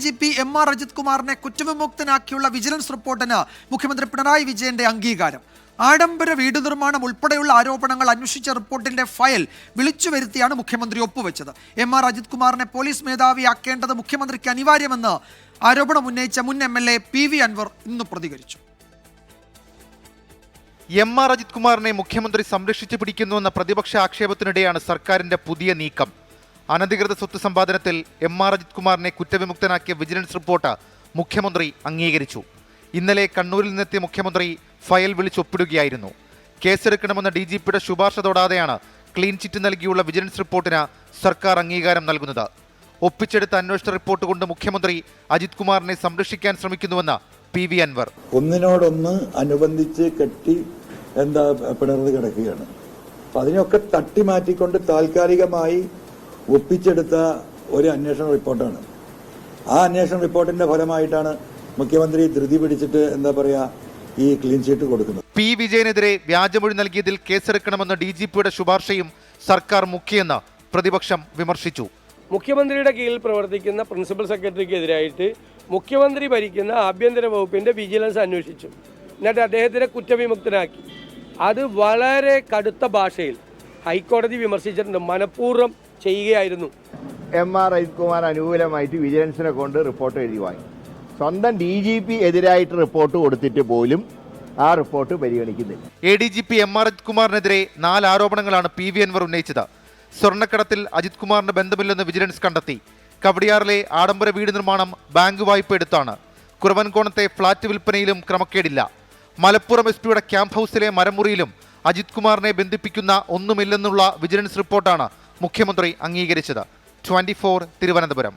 DGP MR Ajith കുമാറിനെ കുറ്റവിമുക്തനാക്കിയുള്ള vigilance റിപ്പോർട്ടിന് മുഖ്യമന്ത്രി പിണറായി വിജയന്റെ അംഗീകാരം. ആഡംബര വീട് നിർമ്മാണം ഉൾപ്പെടെയുള്ള ആരോപണങ്ങൾ അന്വേഷിച്ച റിപ്പോർട്ടിന്റെ ഫയൽ വിളിച്ചു വരുത്തിയാണ് മുഖ്യമന്ത്രി ഒപ്പുവെച്ചത്. MR അജിത് കുമാറിനെ പോലീസ് മേധാവിയാക്കേണ്ടത് മുഖ്യമന്ത്രിക്ക് അനിവാര്യമെന്ന് ആരോപണം ഉന്നയിച്ച മുൻ MLA PV അൻവർ ഇന്ന് പ്രതികരിച്ചു. MR അജിത് കുമാറിനെ മുഖ്യമന്ത്രി സംരക്ഷിച്ചു പിടിക്കുന്നുവെന്ന പ്രതിപക്ഷ ആക്ഷേപത്തിനിടെയാണ് സർക്കാരിന്റെ പുതിയ നീക്കം. അനധികൃത സ്വത്ത് സമ്പാദനത്തിൽ MR അജിത് കുമാറിനെ കുറ്റവിമുക്തനാക്കിയ വിജിലൻസ് റിപ്പോർട്ട് മുഖ്യമന്ത്രി അംഗീകരിച്ചു. ഇന്നലെ കണ്ണൂരിൽ നിന്നെത്തിയ മുഖ്യമന്ത്രി ഫയൽ വിളിച്ചൊപ്പിടുകയായിരുന്നു. കേസെടുക്കണമെന്ന DGPയുടെ ശുപാർശ തൊടാതെയാണ് ക്ലീൻ ചിറ്റ് നൽകിയുള്ള വിജിലൻസ് റിപ്പോർട്ടിന് സർക്കാർ അംഗീകാരം നൽകുന്നത്. ഒപ്പിച്ചെടുത്ത അന്വേഷണ റിപ്പോർട്ട് കൊണ്ട് മുഖ്യമന്ത്രി അജിത് കുമാറിനെ സംരക്ഷിക്കാൻ ശ്രമിക്കുന്നുവെന്ന് PV അൻവർ. ഒന്നിനോടൊന്ന് അനുബന്ധിച്ച് കെട്ടി പിണർന്ന് കിടക്കുകയാണ്. അപ്പൊ അതിനൊക്കെ തട്ടിമാറ്റിക്കൊണ്ട് താൽക്കാലികമായി ഒപ്പിച്ചെടുത്ത ഒരു അന്വേഷണ റിപ്പോർട്ടാണ്. ആ അന്വേഷണ റിപ്പോർട്ടിന്റെ ഫലമായിട്ടാണ് മുഖ്യമന്ത്രി ധൃതി പിടിച്ചിട്ട് ഈ ക്ലീൻ ചീറ്റ് കൊടുക്കുന്നത്. P. വിജയനെതിരെ വ്യാജമൊഴി നൽകിയതിൽ കേസെടുക്കണമെന്ന DGPയുടെ ശുപാർശയും സർക്കാർ മുഖ്യെന്ന് പ്രതിപക്ഷം വിമർശിച്ചു. മുഖ്യമന്ത്രിയുടെ കീഴിൽ പ്രവർത്തിക്കുന്ന പ്രിൻസിപ്പൽ സെക്രട്ടറിക്കെതിരായിട്ട് മുഖ്യമന്ത്രി ഭരിക്കുന്ന ആഭ്യന്തര വകുപ്പിന്റെ വിജിലൻസ് അന്വേഷിച്ചു. എന്നിട്ട് അദ്ദേഹത്തിനെ കുറ്റവിമുക്തനാക്കി. അത് വളരെ കടുത്ത ഭാഷയിൽ ഹൈക്കോടതി വിമർശിച്ചിട്ടുണ്ട്. മനഃപൂർവ്വം ചെയ്യുകയായിരുന്നു. MR അജിത് കുമാർ അനുകൂലമായിട്ട് വിജിലൻസിനെ കൊണ്ട് റിപ്പോർട്ട് എഴുതി വാങ്ങി. സ്വന്തം DGP എതിരായിട്ട് റിപ്പോർട്ട് കൊടുത്തിട്ട് പോലും ആ റിപ്പോർട്ട് പരിഗണിക്കുന്നില്ല. ADGP MR അജിത് കുമാറിനെതിരെ 4 ആരോപണങ്ങളാണ് PV അൻവർ ഉന്നയിച്ചത്. സ്വർണ്ണക്കടത്തിൽ അജിത് കുമാറിന് ബന്ധമില്ലെന്ന് വിജിലൻസ് കണ്ടെത്തി. കവടിയാറിലെ ആഡംബര വീട് നിർമ്മാണം ബാങ്ക് വായ്പ എടുത്താണ്. കുറവൻകോണത്തെ ഫ്ളാറ്റ് വിൽപ്പനയിലും ക്രമക്കേടില്ല. മലപ്പുറം SP ക്യാമ്പ് ഹൗസിലെ മരമുറിയിലും അജിത് കുമാറിനെ ബന്ധിപ്പിക്കുന്ന ഒന്നുമില്ലെന്നുള്ള വിജിലൻസ് റിപ്പോർട്ടാണ് മുഖ്യമന്ത്രി അംഗീകരിച്ചത്. 24 തിരുവനന്തപുരം.